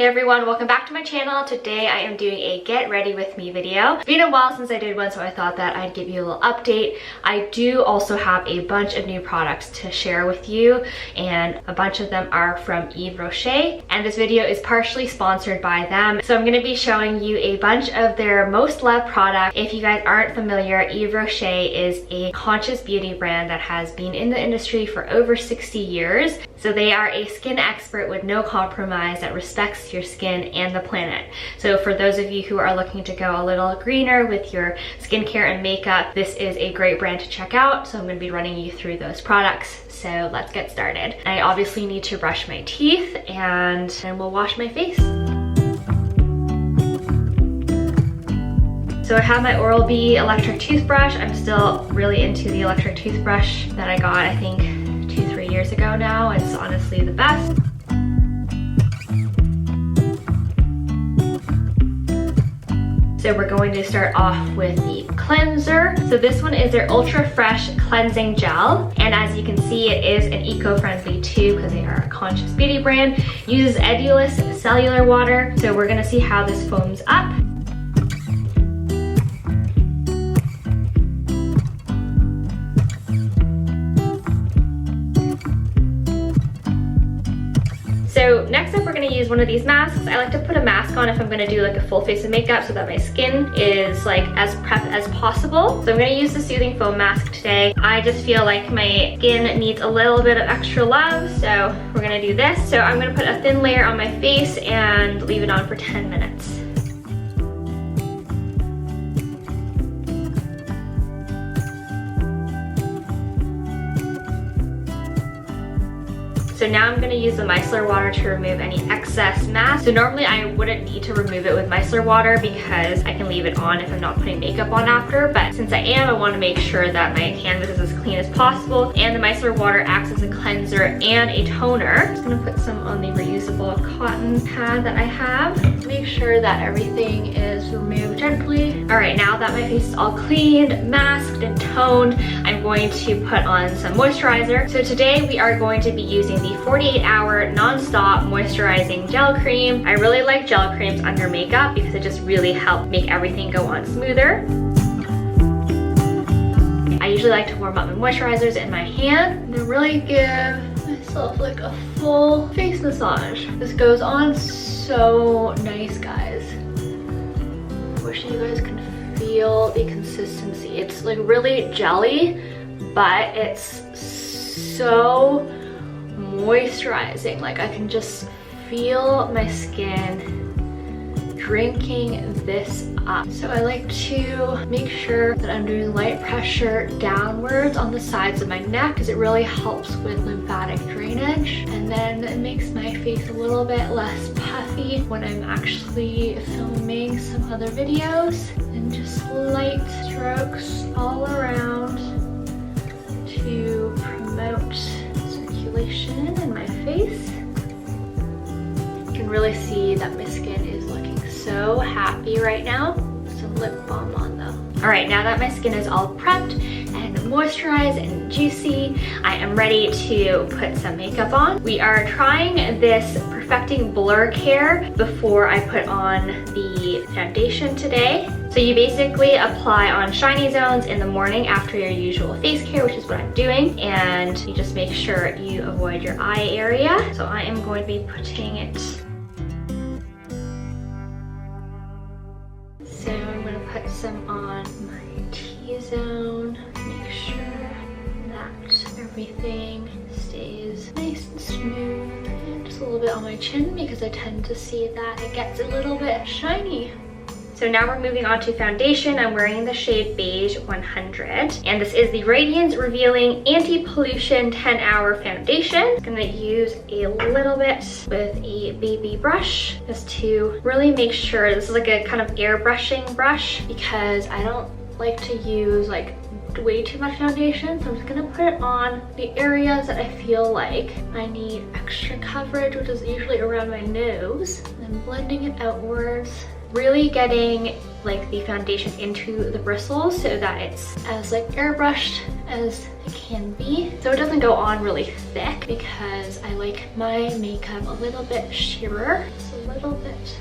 Hey everyone, welcome back to my channel. Today I am doing a get ready with me video. It's been a while since I did one, so I thought that I'd give you a little update. I do also have a bunch of new products to share with you, and a bunch of them are from Yves Rocher, and this video is partially sponsored by them. So I'm going to be showing you a bunch of their most loved products. If you guys aren't familiar, Yves Rocher is a conscious beauty brand that has been in the industry for over 60 years. So they are a skin expert with no compromise that respects your skin and the planet. So for those of you who are looking to go a little greener with your skincare and makeup, this is a great brand to check out. So I'm going to be running you through those products. So let's get started. I obviously need to brush my teeth and then we'll wash my face. So I have my Oral-B electric toothbrush. I'm still really into the electric toothbrush that I got, I think, 2-3 years ago now. It's honestly the best. So we're going to start off with the cleanser. So this one is their Ultra Fresh Cleansing Gel. And as you can see, it is an eco-friendly too because they are a conscious beauty brand. Uses eduless cellular water. So we're gonna see how this foams up. So next up, we're gonna use one of these masks. I like to put a mask on if I'm gonna do like a full face of makeup so that my skin is like as prepped as possible. So I'm gonna use the Soothing Foam Mask today. I just feel like my skin needs a little bit of extra love, so we're gonna do this. So I'm gonna put a thin layer on my face and leave it on for 10 minutes. So now I'm gonna use the micellar water to remove any excess mask. So normally I wouldn't need to remove it with micellar water because I can leave it on if I'm not putting makeup on after. But since I am, I wanna make sure that my canvas is as clean as possible. And the micellar water acts as a cleanser and a toner. I'm just gonna put some on the reusable cotton pad that I have. Make sure that everything is removed gently. All right, now that my face is all cleaned, masked, and toned, I'm going to put on some moisturizer. So today we are going to be using the 48-hour Non-Stop Moisturizing Gel Cream. I really like gel creams under makeup because it just really helps make everything go on smoother. I usually like to warm up my moisturizers in my hand and then really give myself like a full face massage. This goes on so nice, guys. I wish you guys can feel the consistency. It's like really jelly, but it's so moisturizing. Like I can just feel my skin drinking this up. So I like to make sure that I'm doing light pressure downwards on the sides of my neck because it really helps with lymphatic drainage, and then it makes my face a little bit less puffy when I'm actually filming some other videos. And just light strokes all around to promote in my face. You can really see that my skin is looking so happy right now. Some lip balm on though. All right, now that my skin is all prepped and moisturized and juicy, I am ready to put some makeup on. We are trying this Perfecting Blur Care before I put on the foundation today. So you basically apply on shiny zones in the morning after your usual face care, which is what I'm doing, and you just make sure you avoid your eye area. So I am going to be putting it. So I'm going to put some on my T-zone, make sure that everything stays nice and smooth, and just a little bit on my chin because I tend to see that it gets a little bit shiny. So now we're moving on to foundation. I'm wearing the shade Beige 100. And this is the Radiance Revealing Anti-Pollution 10-Hour Foundation. I'm gonna use a little bit with a baby brush just to really make sure, this is like a kind of airbrushing brush because I don't like to use like way too much foundation. So I'm just gonna put it on the areas that I feel like I need extra coverage, which is usually around my nose. And then blending it outwards really getting like the foundation into the bristles so that it's as like airbrushed as it can be. So it doesn't go on really thick because I like my makeup a little bit sheerer. Just a little bit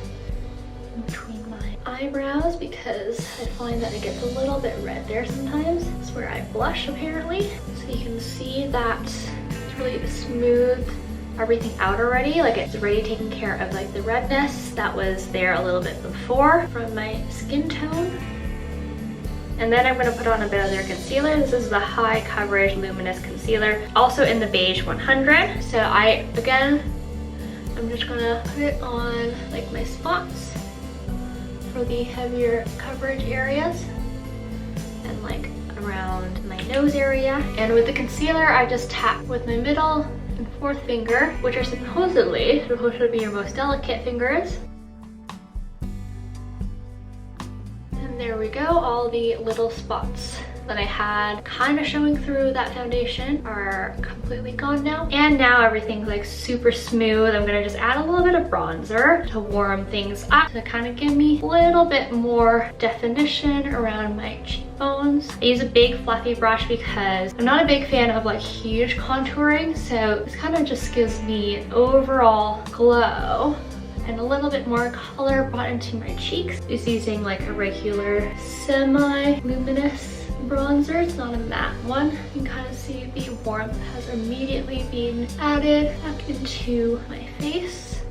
in between my eyebrows because I find that it gets a little bit red there sometimes. That's where I blush apparently. So you can see that it's really smooth everything out already. Like it's already taking care of like the redness that was there a little bit before from my skin tone. And then I'm going to put on a bit of their concealer. This is the High Coverage Luminous Concealer, also in the Beige 100. So I'm just going to put it on like my spots for the heavier coverage areas and like around my nose area. And with the concealer, I just tap with my middle and fourth finger, which are supposed to be your most delicate fingers. And there we go, all the little spots that I had kind of showing through that foundation are completely gone now. And now everything's like super smooth. I'm gonna just add a little bit of bronzer to warm things up, to kind of give me a little bit more definition around my cheekbones. I use a big fluffy brush because I'm not a big fan of like huge contouring, so this kind of just gives me an overall glow and a little bit more color brought into my cheeks. Just using like a regular semi-luminous bronzer. It's not a matte one. You can kind of see the warmth has immediately been added back into my face.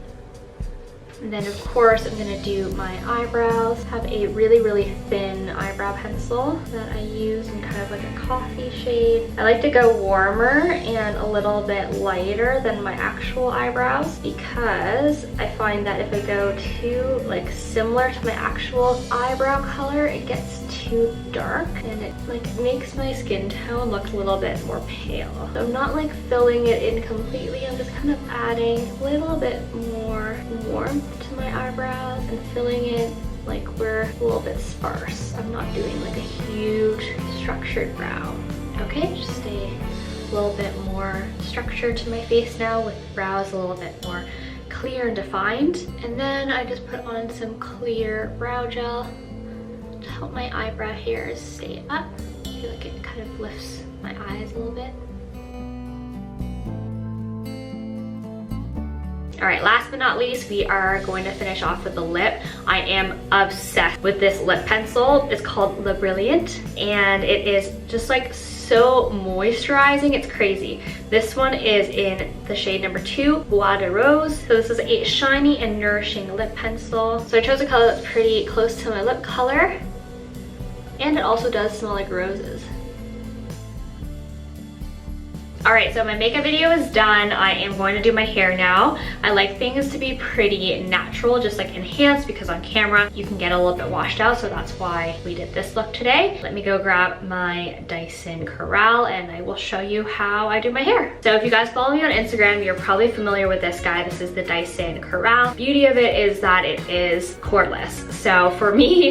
And then of course I'm gonna do my eyebrows. I have a really thin eyebrow pencil that I use in kind of like a coffee shade. I like to go warmer and a little bit lighter than my actual eyebrows because I find that if I go too like similar to my actual eyebrow color, it gets too dark and it like makes my skin tone look a little bit more pale. So I'm not like filling it in completely. I'm just kind of adding a little bit more warmth to my eyebrows and filling it like we're a little bit sparse. I'm not doing like a huge structured brow. Okay, just a little bit more structure to my face now with the brows a little bit more clear and defined. And then I just put on some clear brow gel to help my eyebrow hairs stay up. I feel like it kind of lifts my eyes a little bit. All right, last but not least, we are going to finish off with the lip. I am obsessed with this lip pencil. It's called Le Brilliant, and it is just like so moisturizing. It's crazy. This one is in the shade number 2, Bois de Rose. So this is a shiny and nourishing lip pencil. So I chose a color that's pretty close to my lip color, and it also does smell like roses. All right, so my makeup video is done. I am going to do my hair now. I like things to be pretty natural, just like enhanced, because on camera you can get a little bit washed out, so that's why we did this look today. Let me go grab my Dyson Corrale and I will show you how I do my hair. So if you guys follow me on Instagram, you're probably familiar with this guy. This is the Dyson Corrale. Beauty of it is that it is cordless. So for me,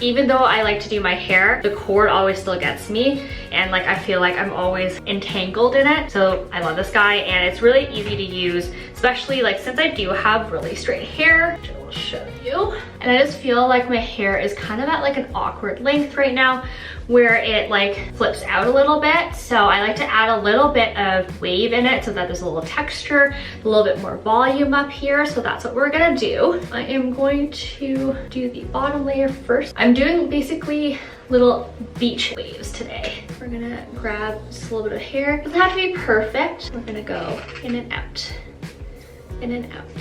even though I like to do my hair, the cord always still gets me, and like I feel like I'm always entangled in it. So I love this guy, and it's really easy to use, especially like since I do have really straight hair, which I will show you. And I just feel like my hair is kind of at like an awkward length right now where it like flips out a little bit. So I like to add a little bit of wave in it so that there's a little texture, a little bit more volume up here. So that's what we're gonna do. I am going to do the bottom layer first. I'm doing basically little beach waves today. We're gonna grab just a little bit of hair. It doesn't have to be perfect. We're gonna go in and out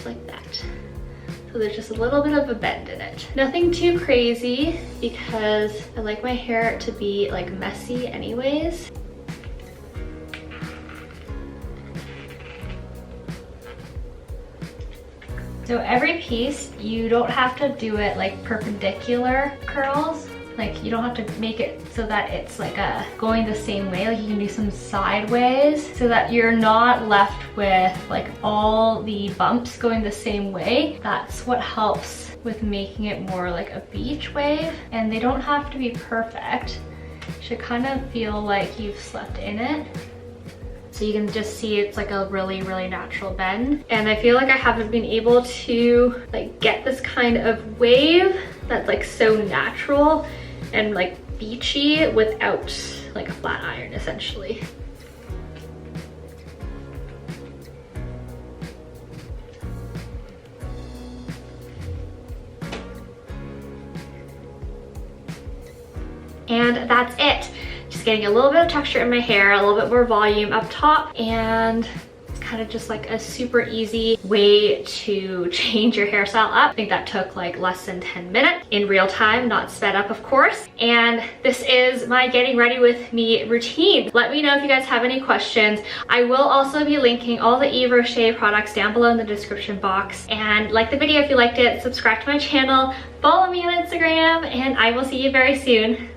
like that. So there's just a little bit of a bend in it. Nothing too crazy because I like my hair to be like messy anyways. So every piece, you don't have to do it like perpendicular curls. Like you don't have to make it so that it's like going the same way. Like you can do some sideways so that you're not left with like all the bumps going the same way. That's what helps with making it more like a beach wave. And they don't have to be perfect. You should kind of feel like you've slept in it. So you can just see it's like a really, really natural bend. And I feel like I haven't been able to like get this kind of wave that's like so natural and like beachy without like a flat iron essentially. And that's it. Just getting a little bit of texture in my hair, a little bit more volume up top, and it's kind of just like a super easy way to change your hairstyle up. I think that took like less than 10 minutes in real time, not sped up of course. And this is my getting ready with me routine. Let me know if you guys have any questions. I will also be linking all the Yves Rocher products down below in the description box. And like the video if you liked it, subscribe to my channel, follow me on Instagram, and I will see you very soon.